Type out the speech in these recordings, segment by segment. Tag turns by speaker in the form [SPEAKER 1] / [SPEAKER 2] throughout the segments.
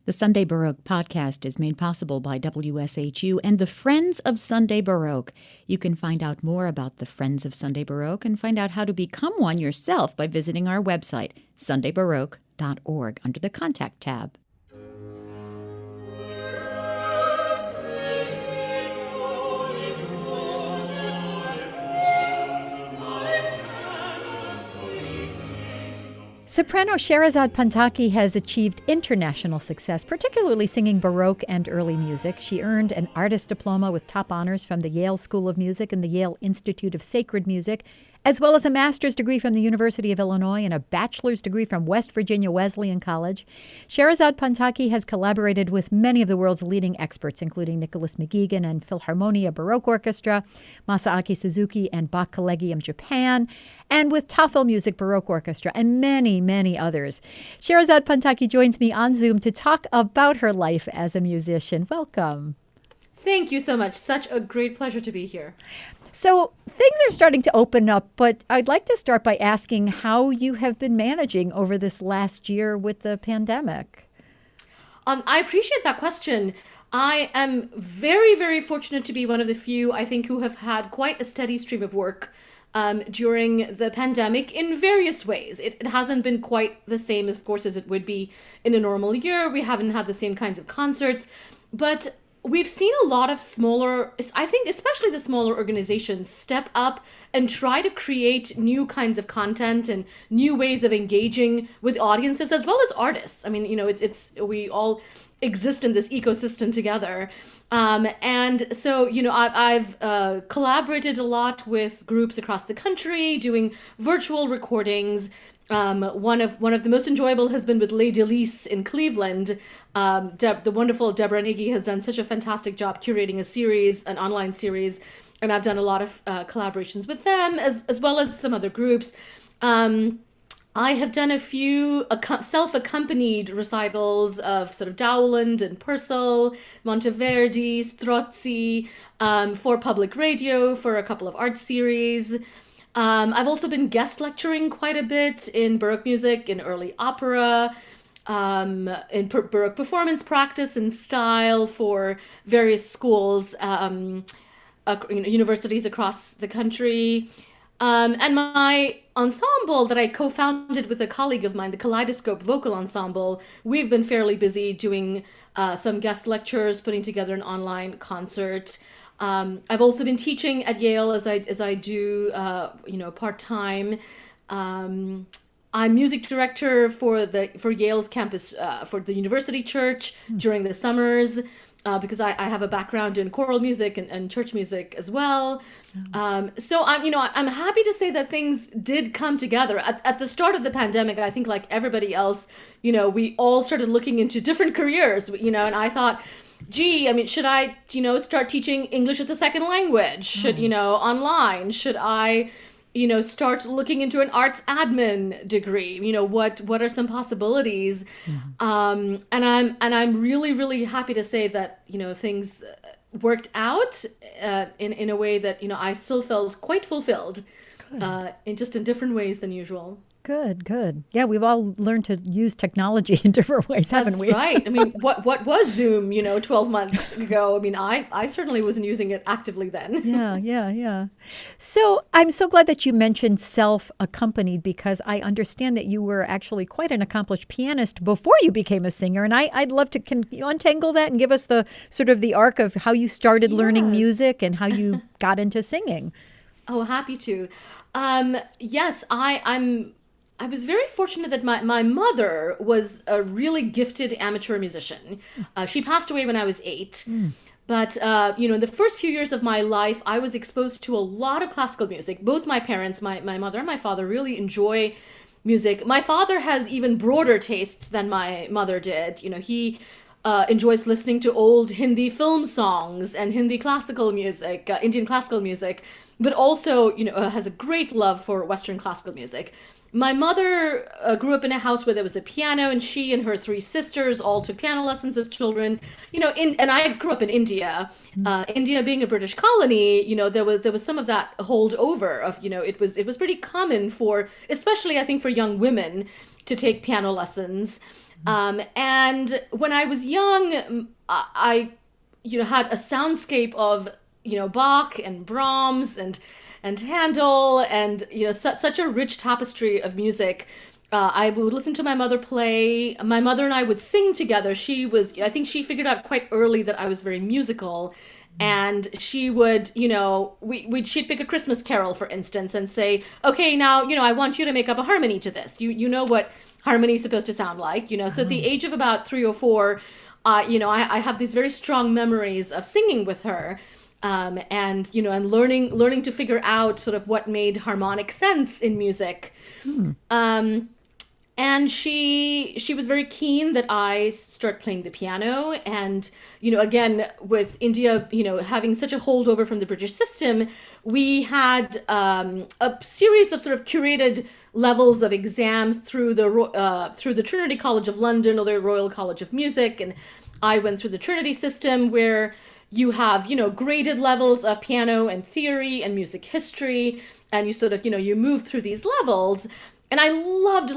[SPEAKER 1] The Sunday Baroque podcast is made possible by WSHU and the Friends of Sunday Baroque. You can find out more about the Friends of Sunday Baroque and find out how to become one yourself by visiting our website, sundaybaroque.org, under the Contact tab.
[SPEAKER 2] Soprano Sherezade Panthaki has achieved international success, particularly singing Baroque and early music. She earned an artist diploma with top honors from the Yale School of Music and the Yale Institute of Sacred Music, as well as a master's degree from the University of Illinois and a bachelor's degree from West Virginia Wesleyan College. Sherezade Panthaki has collaborated with many of the world's leading experts, including Nicholas McGuigan and Philharmonia Baroque Orchestra, Masaaki Suzuki and Bach Collegium Japan, and with Tafel Music Baroque Orchestra, and many, many others. Sherezade Panthaki joins me on Zoom to talk about her life as a musician. Welcome.
[SPEAKER 3] Thank you so much. Such a great pleasure to be here.
[SPEAKER 2] So things are starting to open up, but I'd like to start by asking how you have been managing over this last year with the pandemic.
[SPEAKER 3] I appreciate that question. I am very, very fortunate to be one of the few, I think, who have had quite a steady stream of work during the pandemic in various ways. It hasn't been quite the same, of course, as it would be in a normal year. We haven't had the same kinds of concerts, but we've seen a lot of smaller, I think especially the smaller organizations, step up and try to create new kinds of content and new ways of engaging with audiences as well as artists. I mean, you know, it's we all exist in this ecosystem together. And so, you know, I've collaborated a lot with groups across the country, doing virtual recordings. One of the most enjoyable has been with Les Délices in Cleveland. The wonderful Deborah and Iggy has done such a fantastic job curating a series, an online series, and I've done a lot of collaborations with them as well as some other groups. I have done a few self-accompanied recitals of sort of Dowland and Purcell, Monteverdi, Strozzi, for public radio, for a couple of art series. I've also been guest lecturing quite a bit in Baroque music, in early opera, in Baroque performance practice and style for various schools, universities across the country. And my ensemble that I co-founded with a colleague of mine, the Kaleidoscope Vocal Ensemble, we've been fairly busy doing some guest lectures, putting together an online concert. I've also been teaching at Yale as I do, part-time. I'm music director for Yale's campus for the University Church during the summers because I have a background in choral music and church music as well. So I'm happy to say that things did come together at the start of the pandemic. I think like everybody else, you know, we all started looking into different careers, you know, and I thought, gee, I mean, should I, start teaching English as a second language? Should, online? Should I, start looking into an arts admin degree? What are some possibilities? And I'm really, really happy to say that, things worked out in a way that, I still felt quite fulfilled in different ways than usual.
[SPEAKER 2] Good. Yeah, we've all learned to use technology in different ways, haven't we?
[SPEAKER 3] That's right. I mean, what was Zoom, 12 months ago? I mean, I certainly wasn't using it actively then.
[SPEAKER 2] Yeah. So I'm so glad that you mentioned self-accompanied, because I understand that you were actually quite an accomplished pianist before you became a singer. And I'd love to, can you untangle that and give us the sort of the arc of how you started learning music and how you got into singing?
[SPEAKER 3] Oh, happy to. Yes, I was very fortunate that my mother was a really gifted amateur musician. She passed away when I was 8. But, in the first few years of my life, I was exposed to a lot of classical music. Both my parents, my mother and my father, really enjoy music. My father has even broader tastes than my mother did. He enjoys listening to old Hindi film songs and Hindi classical music, Indian classical music, but also, has a great love for Western classical music. My mother grew up in a house where there was a piano, and she and her 3 sisters all took piano lessons as children. And I grew up in India. India being a British colony, there was some of that holdover of, it was pretty common for, especially I think for young women, to take piano lessons. And when I was young, I had a soundscape of, Bach and Brahms and Handel and, such a rich tapestry of music. I would listen to my mother play. My mother and I would sing together. I think she figured out quite early that I was very musical. And she would, she'd pick a Christmas carol, for instance, and say, okay, now, I want you to make up a harmony to this. You know what harmony is supposed to sound like, So at the age of about 3 or 4, I have these very strong memories of singing with her. And learning to figure out sort of what made harmonic sense in music. And she was very keen that I start playing the piano. And, again, with India, having such a holdover from the British system, we had a series of sort of curated levels of exams through the Trinity College of London or the Royal College of Music. And I went through the Trinity system, where you have, graded levels of piano and theory and music history. And you sort of, you move through these levels. And I loved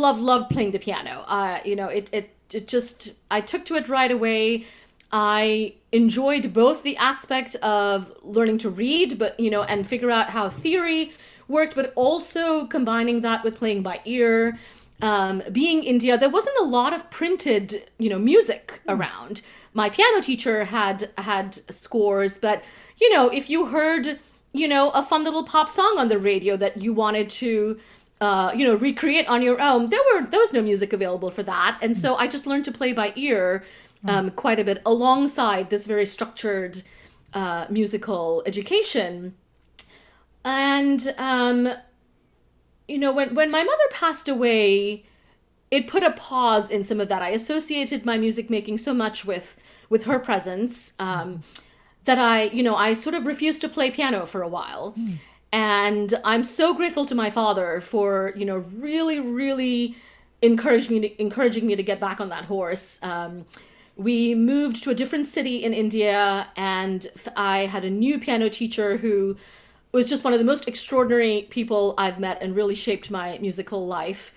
[SPEAKER 3] playing the piano. It just, I took to it right away. I enjoyed both the aspect of learning to read, but, and figure out how theory worked, but also combining that with playing by ear. Being India, there wasn't a lot of printed, music around. My piano teacher had scores, but, if you heard, a fun little pop song on the radio that you wanted to recreate on your own, there was no music available for that. And so I just learned to play by ear quite a bit alongside this very structured musical education. And, when my mother passed away, it put a pause in some of that. I associated my music making so much with her presence that I sort of refused to play piano for a while. And I'm so grateful to my father for, really, really encouraging me to get back on that horse. We moved to a different city in India, and I had a new piano teacher who was just one of the most extraordinary people I've met and really shaped my musical life.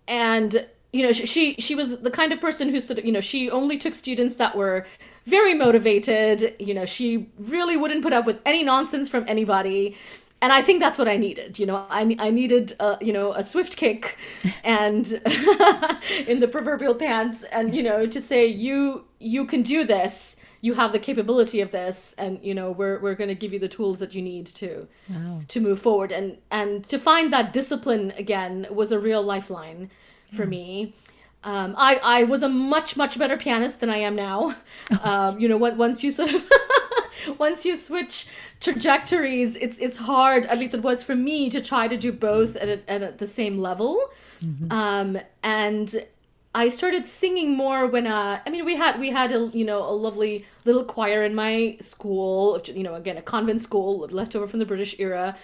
[SPEAKER 3] And, she was the kind of person who sort of, she only took students that were very motivated. She really wouldn't put up with any nonsense from anybody. And I think that's what I needed. I needed, a swift kick and in the proverbial pants, and, to say, you can do this. You have the capability of this, and, we're going to give you the tools that you need to move forward. And to find that discipline again was a real lifeline for me. I was a much better pianist than I am now. Once you sort of once you switch trajectories, it's hard. At least it was for me to try to do both at the same level. And I started singing more when we had a lovely little choir in my school. Again, a convent school left over from the British era.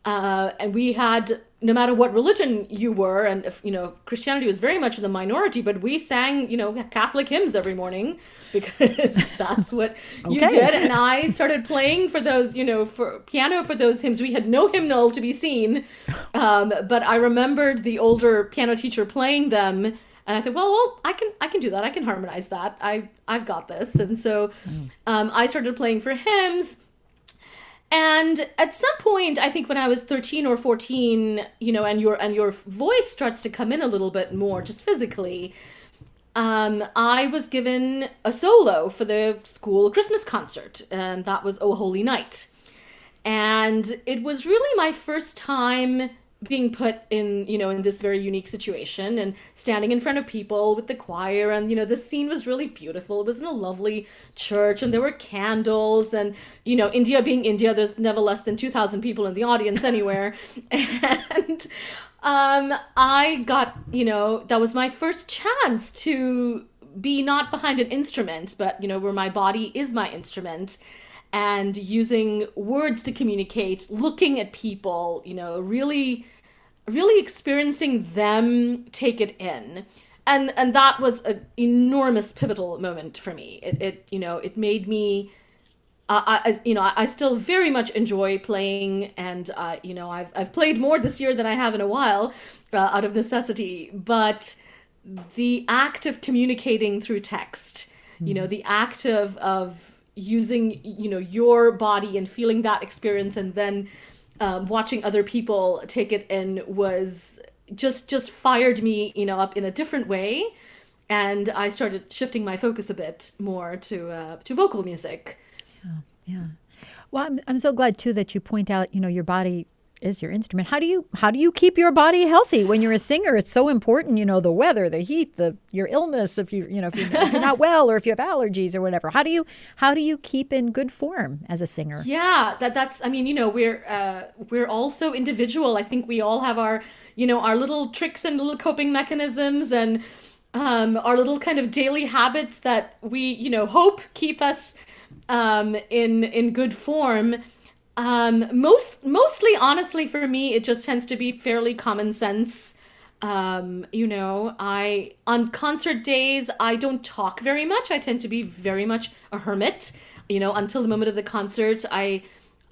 [SPEAKER 3] And we had, no matter what religion you were, and if, Christianity was very much in the minority, but we sang, Catholic hymns every morning because that's what you did. And I started playing for those, for piano for those hymns. We had no hymnal to be seen, but I remembered the older piano teacher playing them, and I said, well, I can do that. I can harmonize that. I've got this. And so I started playing for hymns. And at some point, I think when I was 13 or 14, and your voice starts to come in a little bit more, just physically, I was given a solo for the school Christmas concert, and that was "O Holy Night." And it was really my first time being put in, in this very unique situation and standing in front of people with the choir. And, the scene was really beautiful. It was in a lovely church, and there were candles, and, India being India, there's never less than 2,000 people in the audience anywhere. And I got, that was my first chance to be not behind an instrument, but, where my body is my instrument, and using words to communicate, looking at people, really, really experiencing them take it in. And that was an enormous pivotal moment for me. It made me, I still very much enjoy playing, and, I've played more this year than I have in a while, out of necessity, but the act of communicating through text, the act of using, your body and feeling that experience, and then watching other people take it in was just fired me, up in a different way. And I started shifting my focus a bit more to vocal music.
[SPEAKER 2] Yeah. Well, I'm so glad too that you point out, your body is your instrument. How do you keep your body healthy when you're a singer? It's so important, the weather, the heat, your illness, if you're not well, or if you have allergies or whatever. How do you keep in good form as a singer?
[SPEAKER 3] Yeah, that's I mean, we're all so individual. I think we all have our, our little tricks and little coping mechanisms, and our little kind of daily habits that we, hope keep us in good form. Mostly, honestly, for me, it just tends to be fairly common sense. On concert days, I don't talk very much. I tend to be very much a hermit, until the moment of the concert. I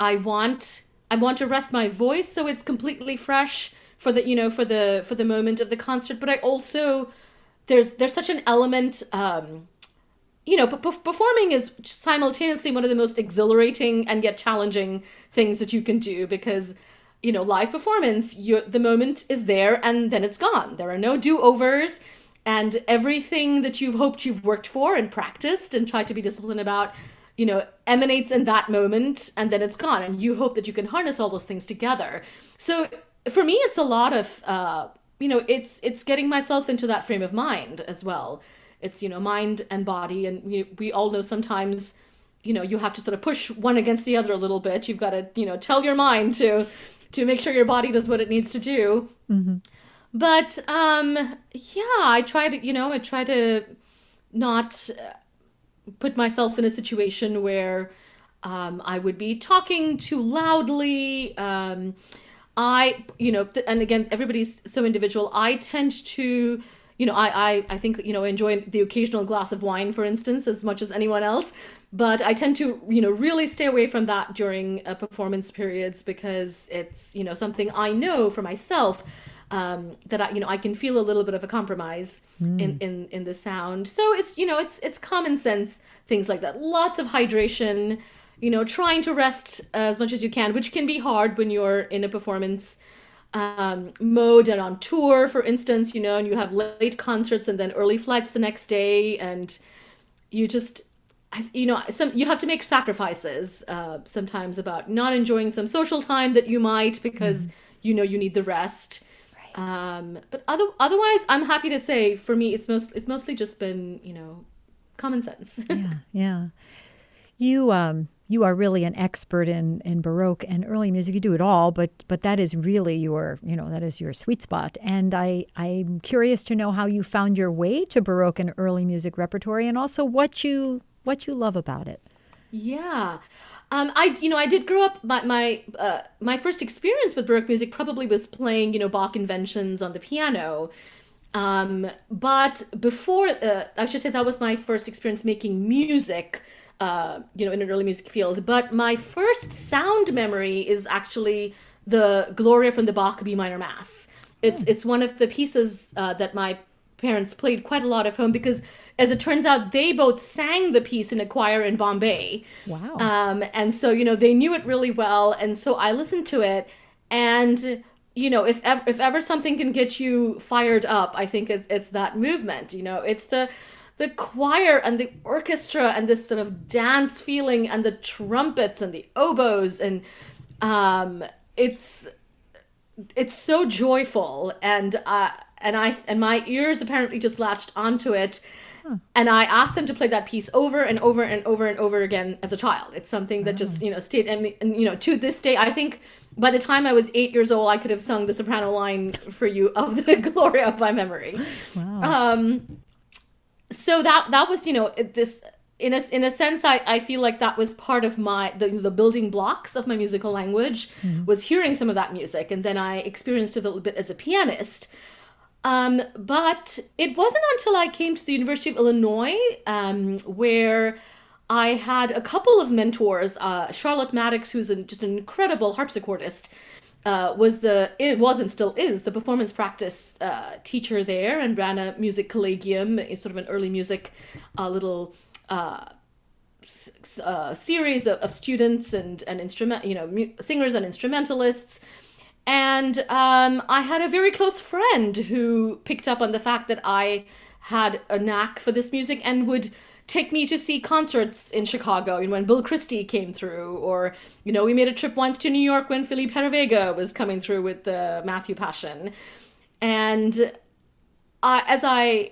[SPEAKER 3] want to rest my voice so it's completely fresh for the moment of the concert. But I also, there's such an element, performing is simultaneously one of the most exhilarating and yet challenging things that you can do, because, live performance, the moment is there and then it's gone. There are no do-overs, and everything that you've hoped you've worked for and practiced and tried to be disciplined about, emanates in that moment, and then it's gone. And you hope that you can harness all those things together. So for me, it's a lot of, it's getting myself into that frame of mind as well. It's, mind and body. And we all know sometimes, you have to sort of push one against the other a little bit. You've got to, tell your mind to make sure your body does what it needs to do.
[SPEAKER 2] Mm-hmm.
[SPEAKER 3] But, I try to not put myself in a situation where I would be talking too loudly. And again, everybody's so individual. I tend to, I think, enjoy the occasional glass of wine, for instance, as much as anyone else. But I tend to, really stay away from that during performance periods, because it's, something I know for myself, that I can feel a little bit of a compromise in the sound. So it's, it's common sense things like that. Lots of hydration, trying to rest as much as you can, which can be hard when you're in a performance mode and on tour, for instance, and you have late concerts and then early flights the next day, and you just, you have to make sacrifices sometimes about not enjoying some social time that you might, because you need the rest. But otherwise, I'm happy to say, for me, it's mostly just been, common sense.
[SPEAKER 2] Yeah. You are really an expert in Baroque and early music. You do it all, but that is really that is your sweet spot. And I'm curious to know how you found your way to Baroque and early music repertory, and also what you love about it.
[SPEAKER 3] Yeah. I did grow up, my first experience with Baroque music probably was playing, Bach inventions on the piano. But before, I should say that was my first experience making music, in an early music field. But my first sound memory is actually the Gloria from the Bach B minor Mass. It's one of the pieces that my parents played quite a lot of home, because, as it turns out, they both sang the piece in a choir in Bombay.
[SPEAKER 2] Wow.
[SPEAKER 3] And so, they knew it really well. And so I listened to it, and, if ever something can get you fired up, I think it's that movement. It's the choir and the orchestra and this sort of dance feeling, and the trumpets and the oboes, and it's so joyful, and my ears apparently just latched onto it. And I asked them to play that piece over and over and over and over again as a child. It's something that just, stayed. And to this day, I think by the time I was 8 years old, I could have sung the soprano line for you of the Gloria by memory.
[SPEAKER 2] Wow.
[SPEAKER 3] So that was, this, in a sense, I feel like that was part of the building blocks of my musical language, was hearing some of that music. And then I experienced it a little bit as a pianist. But it wasn't until I came to the University of Illinois, where I had a couple of mentors, Charlotte Maddox, who's just an incredible harpsichordist, it was and still is the performance practice teacher there, and ran a music collegium, sort of an early music little series of students and instrument, singers and instrumentalists. And I had a very close friend who picked up on the fact that I had a knack for this music and would take me to see concerts in Chicago, when Bill Christie came through, or, we made a trip once to New York when Felipe Herrevega was coming through with the Matthew Passion. And as I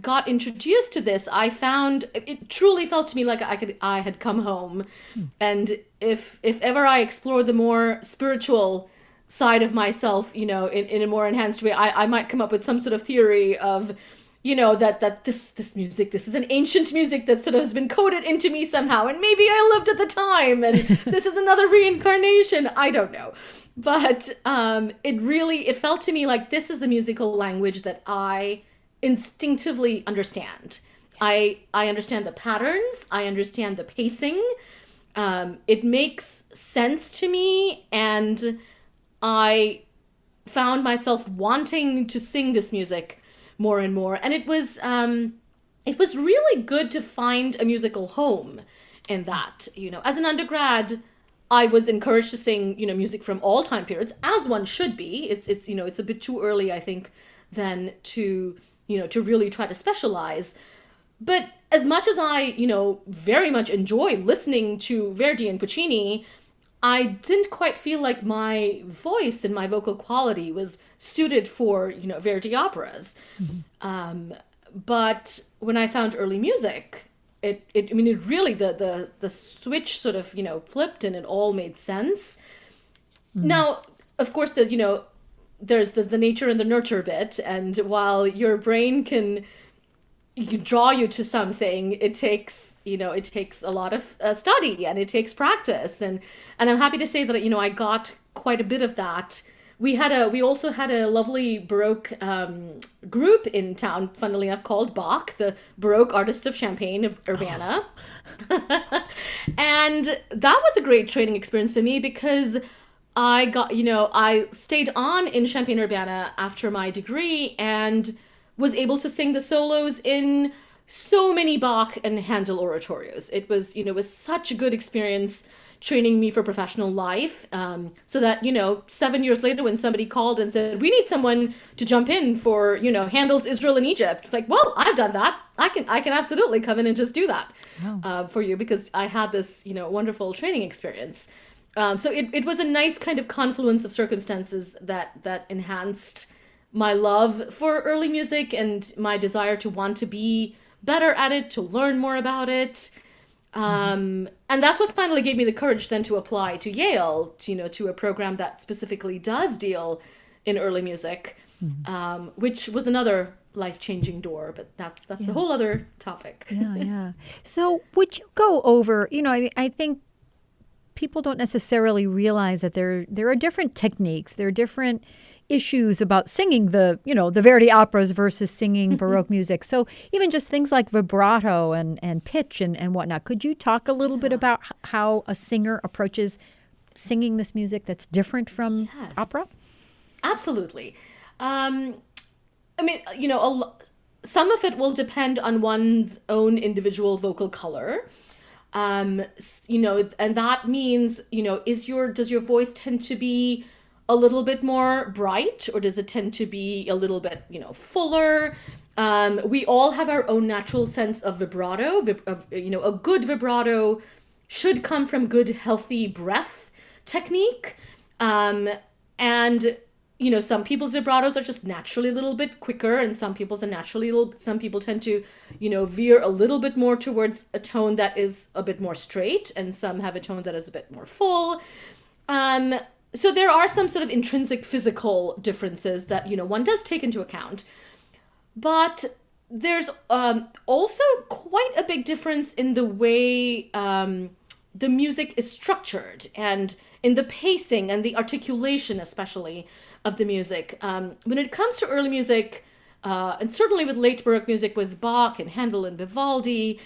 [SPEAKER 3] got introduced to this, I found it truly felt to me like I had come home. And if ever I explore the more spiritual side of myself, in a more enhanced way, I might come up with some sort of theory of, that this music, this is an ancient music that sort of has been coded into me somehow, and maybe I lived at the time, and this is another reincarnation. I don't know. But it felt to me like this is a musical language that I instinctively understand. I understand the patterns. I understand the pacing. It makes sense to me, and I found myself wanting to sing this music more and more. And it was really good to find a musical home in that. As an undergrad, I was encouraged to sing, music from all time periods, as one should be. It's a bit too early, I think, then to really try to specialize. But as much as I, very much enjoy listening to Verdi and Puccini, I didn't quite feel like my voice and my vocal quality was suited for, Verdi operas. Mm-hmm. But when I found early music, it really, the switch sort of, flipped, and it all made sense. Mm-hmm. Now, of course, there's the nature and the nurture bit. And while your brain can draw you to something, it takes a lot of study, and it takes practice. And I'm happy to say that, I got quite a bit of that. We also had a lovely Baroque group in town, funnily enough, called Bach, the Baroque Artists of Champaign-Urbana. Oh. And that was a great training experience for me, because I stayed on in Champaign-Urbana after my degree and was able to sing the solos in so many Bach and Handel oratorios. It was such a good experience training me for professional life. So that, 7 years later, when somebody called and said, we need someone to jump in for, Handel's Israel and Egypt. Like, well, I've done that. I can absolutely come in and just do that for you, because I had this, wonderful training experience. So it was a nice kind of confluence of circumstances that enhanced my love for early music and my desire to want to be better at it, to learn more about it. And that's what finally gave me the courage then to apply to Yale, to a program that specifically does deal in early music, which was another life-changing door, but that's a whole other topic.
[SPEAKER 2] Yeah. So would you go over, I think people don't necessarily realize that there are different techniques, there are different issues about singing the Verdi operas versus singing Baroque music. So even just things like vibrato and pitch and whatnot. Could you talk a little bit about how a singer approaches singing this music that's different from opera?
[SPEAKER 3] Absolutely. Some of it will depend on one's own individual vocal color. And that means, does your voice tend to be a little bit more bright, or does it tend to be a little bit, fuller? We all have our own natural sense of vibrato. A good vibrato should come from good, healthy breath technique. And some people's vibratos are just naturally a little bit quicker, and some people's are some people tend to, veer a little bit more towards a tone that is a bit more straight, and some have a tone that is a bit more full. So there are some sort of intrinsic physical differences that, one does take into account. But there's also quite a big difference in the way the music is structured, and in the pacing and the articulation, especially, of the music. When it comes to early music, and certainly with late Baroque music with Bach and Handel and Vivaldi,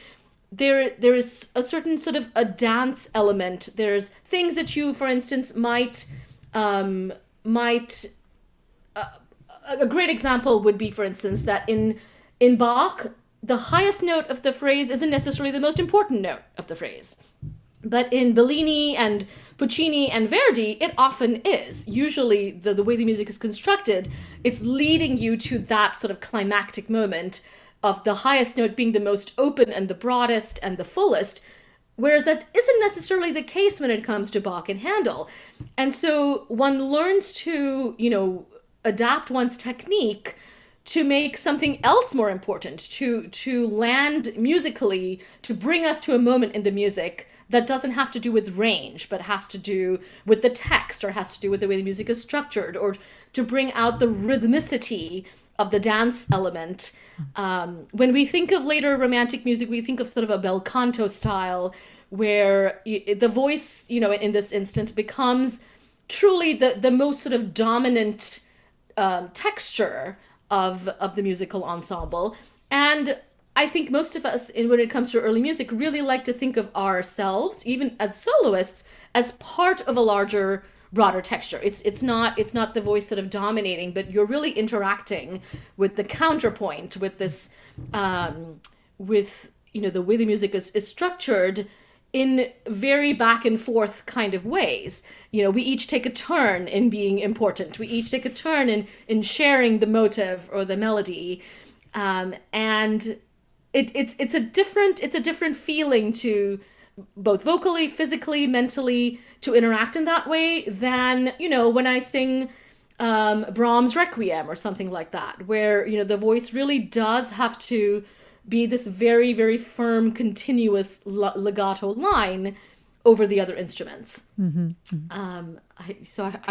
[SPEAKER 3] there is a certain sort of a dance element. There's things that you, for instance, might might a great example would be, for instance, that in Bach, the highest note of the phrase isn't necessarily the most important note of the phrase. But in Bellini and Puccini and Verdi, it often is. Usually, the way the music is constructed, it's leading you to that sort of climactic moment of the highest note being the most open and the broadest and the fullest, whereas that isn't necessarily the case when it comes to Bach and Handel. And so one learns to, adapt one's technique to make something else more important, to land musically, to bring us to a moment in the music that doesn't have to do with range, but has to do with the text, or has to do with the way the music is structured, or to bring out the rhythmicity of the dance element. When we think of later romantic music, we think of sort of a bel canto style, where the voice, in this instance, becomes truly the most sort of dominant texture of the musical ensemble. And I think most of us, when it comes to early music, really like to think of ourselves, even as soloists, as part of a larger, broader texture. It's not the voice sort of dominating, but you're really interacting with the counterpoint, with this, with the way the music is structured in very back and forth kind of ways. We each take a turn in being important. We each take a turn in sharing the motive or the melody, and it's a different feeling to both vocally, physically, mentally, to interact in that way than when I sing Brahms Requiem or something like that, where the voice really does have to be this very, very firm, continuous legato line over the other instruments. I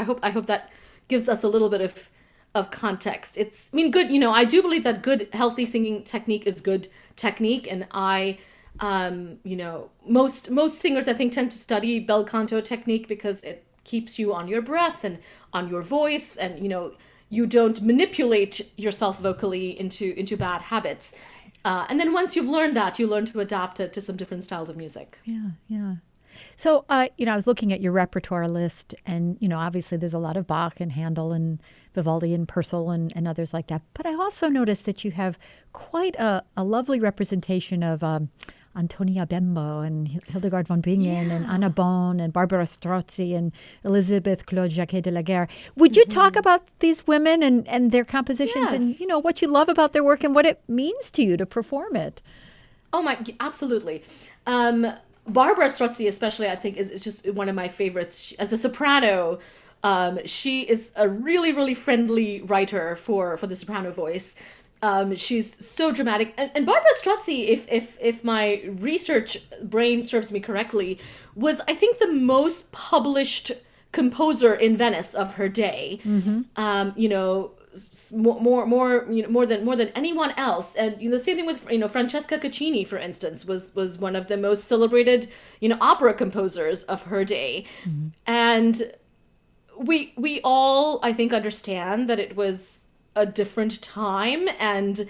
[SPEAKER 3] hope that gives us a little bit of context. Good. I do believe that good, healthy singing technique is good technique, and most singers, I think, tend to study bel canto technique because it keeps you on your breath and on your voice, and you don't manipulate yourself vocally into bad habits. And then once you've learned that, you learn to adapt it to some different styles of music.
[SPEAKER 2] Yeah. So, I was looking at your repertoire list, and, obviously there's a lot of Bach and Handel and Vivaldi and Purcell and others like that. But I also noticed that you have quite a lovely representation of Antonia Bembo and Hildegard von Bingen and Anna Bonn and Barbara Strozzi and Elizabeth Claude Jacquet de la Guerre. Would you talk about these women and their compositions and, what you love about their work and what it means to you to perform it?
[SPEAKER 3] Oh, absolutely. Barbara Strozzi especially, I think, is just one of my favorites. As a soprano, she is a really, really friendly writer for the soprano voice. She's so dramatic. And Barbara Strozzi, if my research brain serves me correctly, was, I think, the most published composer in Venice of her day. More than anyone else. And the same thing with Francesca Caccini, for instance, was one of the most celebrated opera composers of her day. And we all, I think, understand that it was a different time, and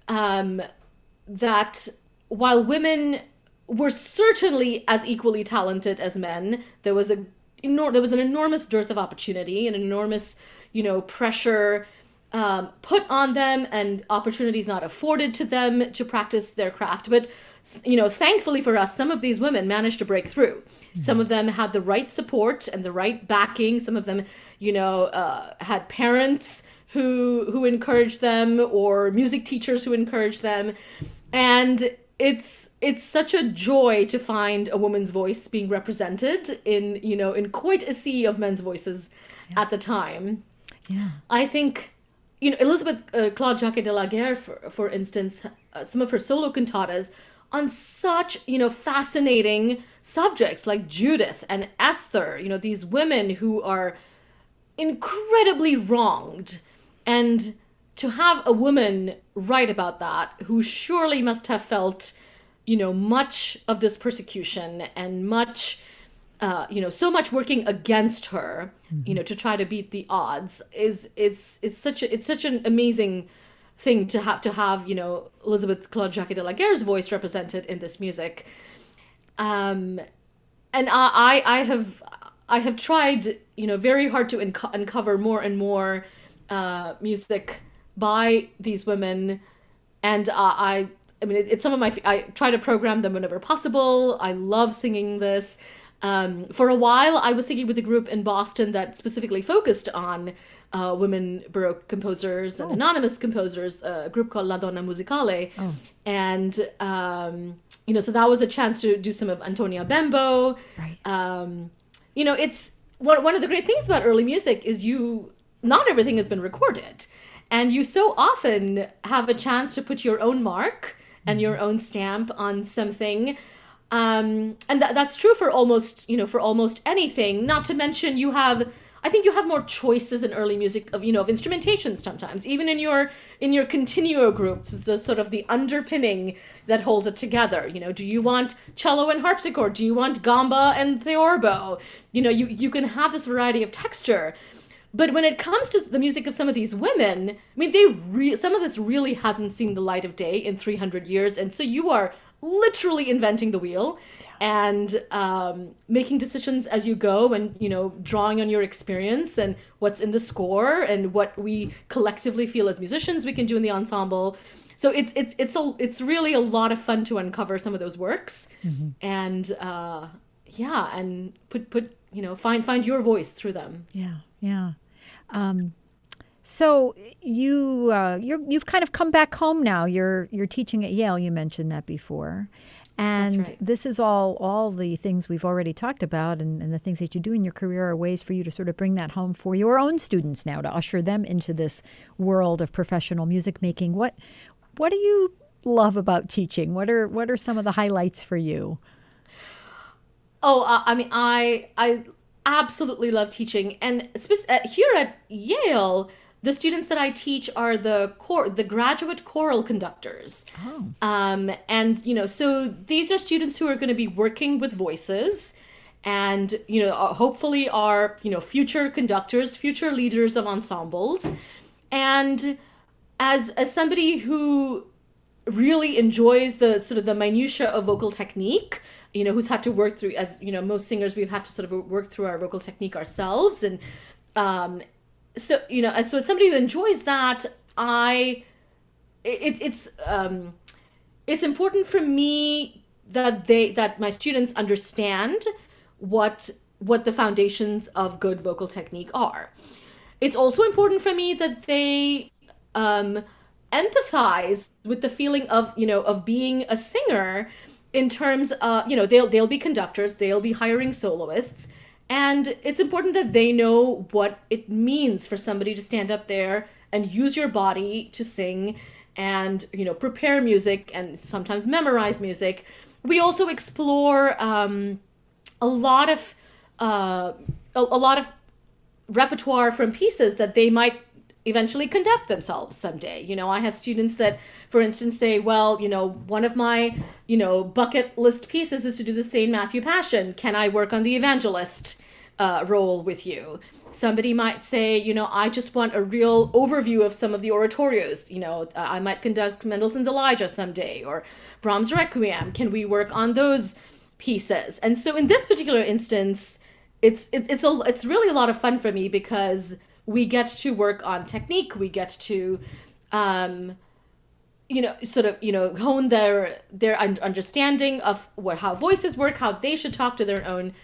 [SPEAKER 3] that while women were certainly as equally talented as men, there was an enormous dearth of opportunity and an enormous pressure put on them, and opportunities not afforded to them to practice their craft. But thankfully for us, some of these women managed to break through. Some of them had the right support and the right backing. Some of them had parents who encouraged them, or music teachers who encouraged them. And it's such a joy to find a woman's voice being represented in quite a sea of men's voices at the time. I think Elizabeth Claude Jacquet de la Guerre, for instance, some of her solo cantatas on such fascinating subjects like Judith and Esther, these women who are incredibly wronged. And to have a woman write about that, who surely must have felt, much of this persecution and much, so much working against her, to try to beat the odds, is such an amazing thing to have, Elizabeth Claude Jacquet de la Guerre's voice represented in this music. And I have, I have tried, very hard to uncover more and more music by these women, and I mean, it's some of my. I try to program them whenever possible. I love singing this. For a while, I was singing with a group in Boston that specifically focused on women Baroque composers and anonymous composers, a group called La Donna Musicale. And, so that was a chance to do some of Antonia Bembo.
[SPEAKER 2] Right.
[SPEAKER 3] It's one of the great things about early music is not everything has been recorded. And you so often have a chance to put your own mark and your own stamp on something. And that's true for almost anything. Not to mention I think you have more choices in early music of instrumentation sometimes, even in your continuo groups. It's the sort of the underpinning that holds it together. Do you want cello and harpsichord? Do you want gamba and theorbo? You can have this variety of texture. But when it comes to the music of some of these women, I mean, some of this really hasn't seen the light of day in 300 years. And so you are literally inventing the wheel and making decisions as you go and, drawing on your experience and what's in the score and what we collectively feel as musicians we can do in the ensemble. So it's really a lot of fun to uncover some of those works and and find your voice through them.
[SPEAKER 2] Yeah. So you've kind of come back home now. You're teaching at Yale. You mentioned that before, and
[SPEAKER 3] That's right.
[SPEAKER 2] This is all the things we've already talked about, and the things that you do in your career are ways for you to sort of bring that home for your own students now, to usher them into this world of professional music making. What do you love about teaching? What are some of the highlights for you?
[SPEAKER 3] I absolutely love teaching, and here at Yale, the students that I teach are the graduate choral conductors. So these are students who are going to be working with voices, and hopefully are future conductors, future leaders of ensembles, and as somebody who really enjoys the sort of the minutiae of vocal technique, who's had to work through, as most singers, we've had to sort of work through our vocal technique ourselves. And so as somebody who enjoys that, it's important for me that my students understand what the foundations of good vocal technique are. It's also important for me that they empathize with the feeling of being a singer, in terms of, they'll be conductors, they'll be hiring soloists, and it's important that they know what it means for somebody to stand up there and use your body to sing and, prepare music and sometimes memorize music. We also explore a lot of repertoire from pieces that they might eventually conduct themselves someday. I have students that, for instance, say, well, one of my, bucket list pieces is to do the St. Matthew Passion. Can I work on the evangelist role with you? Somebody might say, I just want a real overview of some of the oratorios. I might conduct Mendelssohn's Elijah someday, or Brahms' Requiem. Can we work on those pieces? And so in this particular instance, it's really a lot of fun for me, because we get to work on technique. We get to, hone their understanding of how voices work, how they should talk to their own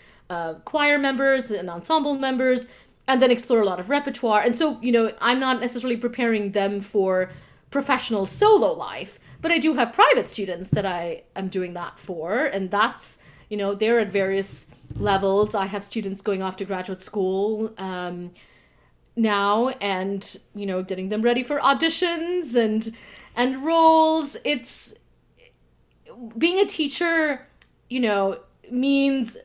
[SPEAKER 3] choir members and ensemble members, and then explore a lot of repertoire. And so, I'm not necessarily preparing them for professional solo life, but I do have private students that I am doing that for, and that's, they're at various levels. I have students going off to graduate school now, and getting them ready for auditions and roles. It's being a teacher means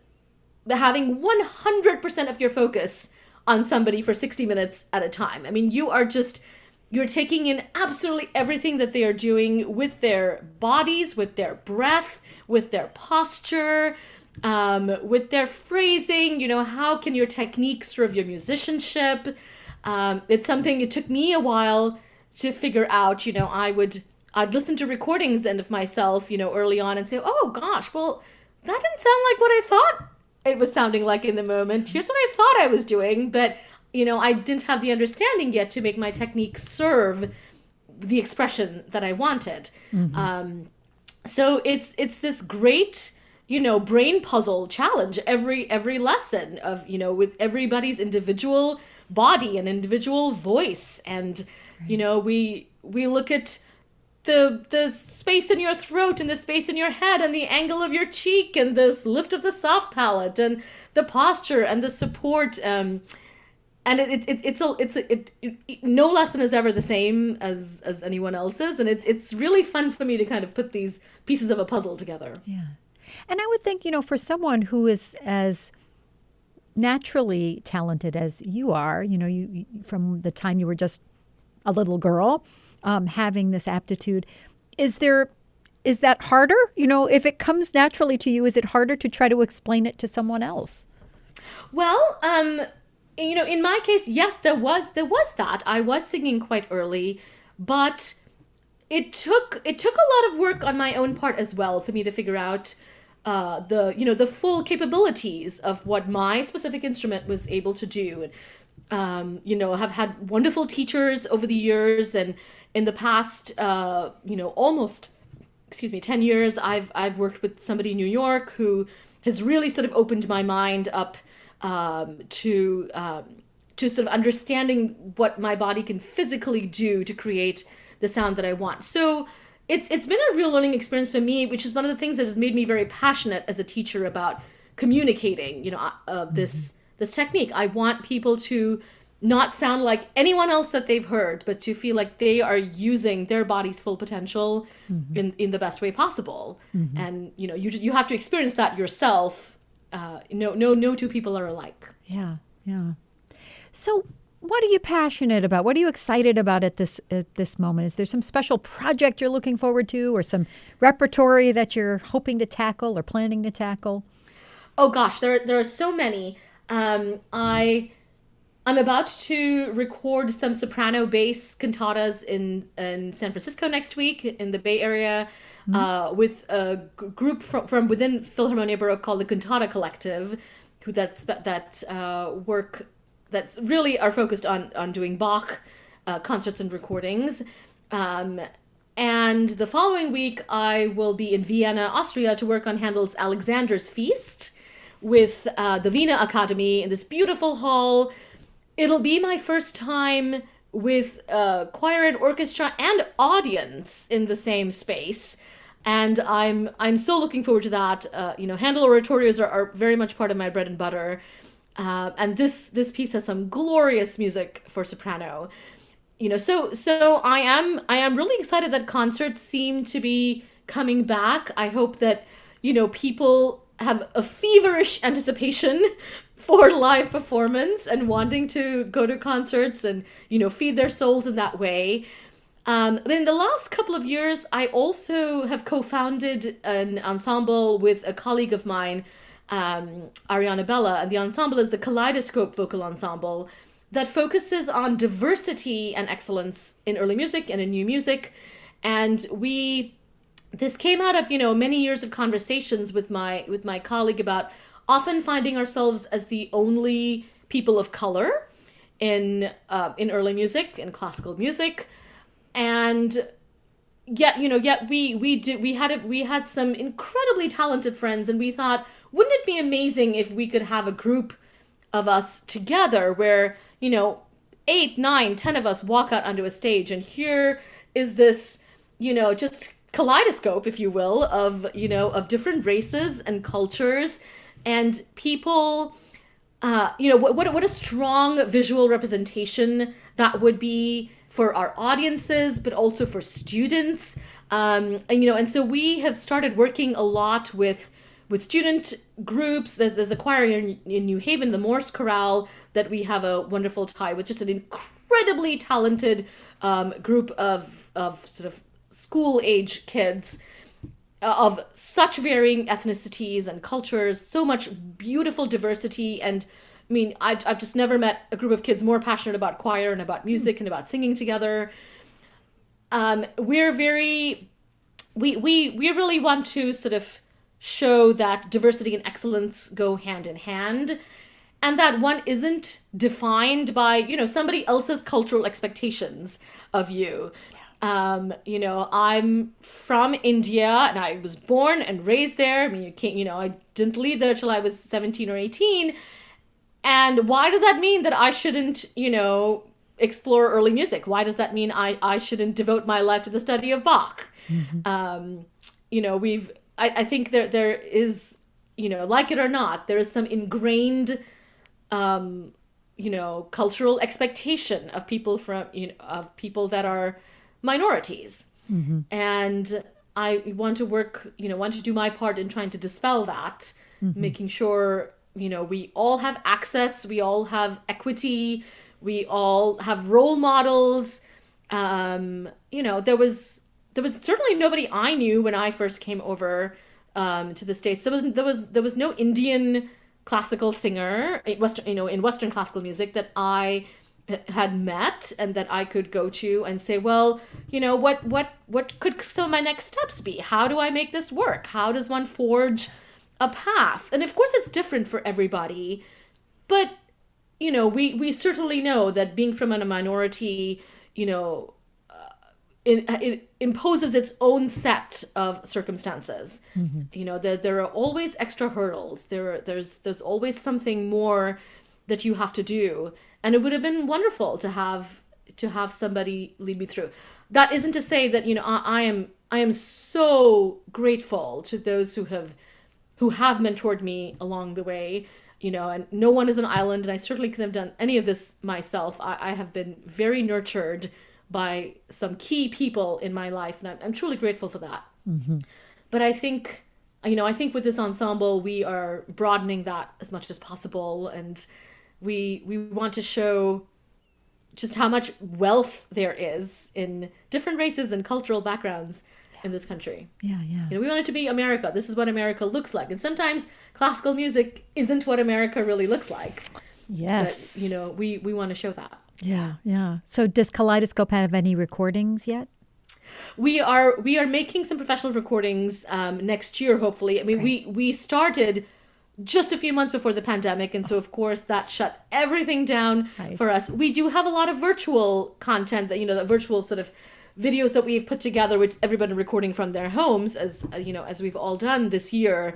[SPEAKER 3] having 100% of your focus on somebody for 60 minutes at a time. I mean, you're taking in absolutely everything that they are doing with their bodies, with their breath, with their posture, with their phrasing. How can your technique serve your musicianship? It's something, it took me a while to figure out. I'd listen to recordings of myself, early on, and say, oh gosh, well, that didn't sound like what I thought it was sounding like in the moment. Here's what I thought I was doing, but I didn't have the understanding yet to make my technique serve the expression that I wanted. So it's this great, brain puzzle challenge every lesson of, with everybody's individual body and individual voice. And, we look at the space in your throat and the space in your head and the angle of your cheek and this lift of the soft palate and the posture and the support. And no lesson is ever the same as anyone else's, and it's really fun for me to kind of put these pieces of a puzzle together.
[SPEAKER 2] Yeah, and I would think for someone who is as naturally talented as you are, you from the time you were just a little girl, having this aptitude, is that harder? If it comes naturally to you, is it harder to try to explain it to someone else?
[SPEAKER 3] Well, in my case, yes, there was that. I was singing quite early, but it took a lot of work on my own part as well for me to figure out the full capabilities of what my specific instrument was able to do. Have had wonderful teachers over the years, and in the past, almost 10 years, I've worked with somebody in New York who has really sort of opened my mind up to sort of understanding what my body can physically do to create the sound that I want. So it's been a real learning experience for me, which is one of the things that has made me very passionate as a teacher about communicating, this technique. I want people to not sound like anyone else that they've heard, but to feel like they are using their body's full potential in the best way possible. And you have to experience that yourself. No two people are alike.
[SPEAKER 2] Yeah. So what are you passionate about? What are you excited about at this moment? Is there some special project you're looking forward to, or some repertory that you're hoping to tackle or planning to tackle?
[SPEAKER 3] Oh gosh, there are so many. I'm about to record some soprano bass cantatas in San Francisco next week in the Bay Area with a group from within Philharmonia Baroque called the Cantata Collective, that that's really are focused on doing Bach concerts and recordings. And the following week, I will be in Vienna, Austria, to work on Handel's Alexander's Feast with the Wiener Academy in this beautiful hall. It'll be my first time with choir and orchestra and audience in the same space, and I'm so looking forward to that. Handel oratorios are very much part of my bread and butter, and this piece has some glorious music for soprano. So I am really excited that concerts seem to be coming back. I hope that people have a feverish anticipation for live performance and wanting to go to concerts and feed their souls in that way. But in the last couple of years, I also have co-founded an ensemble with a colleague of mine, Ariana Bella, and the ensemble is the Kaleidoscope Vocal Ensemble that focuses on diversity and excellence in early music and in new music. And this came out of many years of conversations with my colleague about often finding ourselves as the only people of color in early music, in classical music, and yet we had some incredibly talented friends, and we thought, wouldn't it be amazing if we could have a group of us together where 8, 9, 10 of us walk out onto a stage, and here is this just kaleidoscope, if you will, of different races and cultures. And people, what a strong visual representation that would be for our audiences, but also for students. And so we have started working a lot with student groups. There's a choir in New Haven, the Morse Chorale, that we have a wonderful tie with, just an incredibly talented group of sort of school-age kids of such varying ethnicities and cultures, so much beautiful diversity. And I mean, I've just never met a group of kids more passionate about choir and about music and about singing together. We really want to sort of show that diversity and excellence go hand in hand, and that one isn't defined by, somebody else's cultural expectations of you. I'm from India and I was born and raised there. I mean, I didn't leave there till I was 17 or 18. And why does that mean that I shouldn't, explore early music? Why does that mean I shouldn't devote my life to the study of Bach? I think there is, like it or not, there is some ingrained, cultural expectation of people of people that are minorities. And I want to want to do my part in trying to dispel that, making sure, we all have access, we all have equity, we all have role models. There was certainly nobody I knew when I first came over to the States. There was no Indian classical singer in Western classical music that I had met and that I could go to and say, well, what could some of my next steps be? How do I make this work? How does one forge a path? And of course it's different for everybody, but we certainly know that being from a minority, it imposes its own set of circumstances. There are always extra hurdles. There's always something more that you have to do. And it would have been wonderful to have somebody lead me through. That isn't to say that, I am so grateful to those who have mentored me along the way, and no one is an island, and I certainly couldn't have done any of this myself. I have been very nurtured by some key people in my life, and I'm truly grateful for that. But I think with this ensemble, we are broadening that as much as possible, and we want to show just how much wealth there is in different races and cultural backgrounds in this country.
[SPEAKER 2] Yeah.
[SPEAKER 3] We want it to be America. This is what America looks like. And sometimes classical music isn't what America really looks like.
[SPEAKER 2] Yes.
[SPEAKER 3] But, we want to show that.
[SPEAKER 2] Yeah. So does Kaleidoscope have any recordings yet?
[SPEAKER 3] We are making some professional recordings next year, hopefully. I mean, we started just a few months before the pandemic, and so of course that shut everything down for us. We do have a lot of virtual content that the virtual sort of videos that we've put together with everybody recording from their homes, as we've all done this year.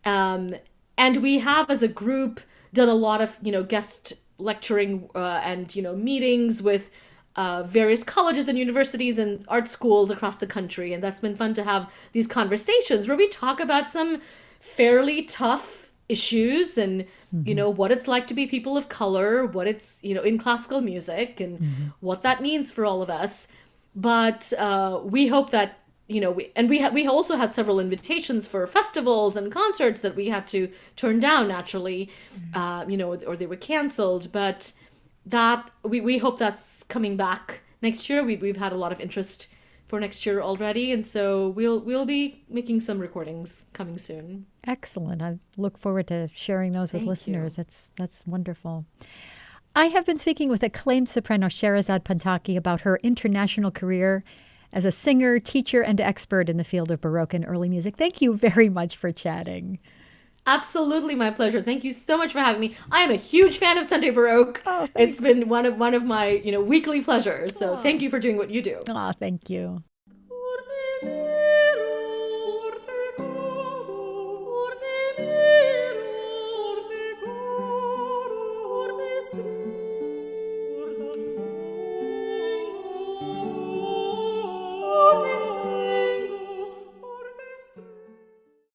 [SPEAKER 3] And we have, as a group, done a lot of guest lecturing and meetings with various colleges and universities and art schools across the country, and that's been fun to have these conversations where we talk about some fairly tough issues and what it's like to be people of color, what it's in classical music, and what that means for all of us. But we hope that we also had several invitations for festivals and concerts that we had to turn down naturally, or they were canceled. But that we hope that's coming back next year. We've had a lot of interest for next year already, and so we'll be making some recordings coming soon.
[SPEAKER 2] Excellent. I look forward to sharing those with listeners. That's wonderful. I have been speaking with acclaimed soprano Sherezade Panthaki about her international career as a singer, teacher, and expert in the field of Baroque and early music. Thank you very much for chatting.
[SPEAKER 3] Absolutely, my pleasure. Thank you so much for having me. I am a huge fan of Sunday Baroque.
[SPEAKER 2] Oh,
[SPEAKER 3] it's been one of my weekly pleasures. So thank you for doing what you do.
[SPEAKER 2] Oh, thank you.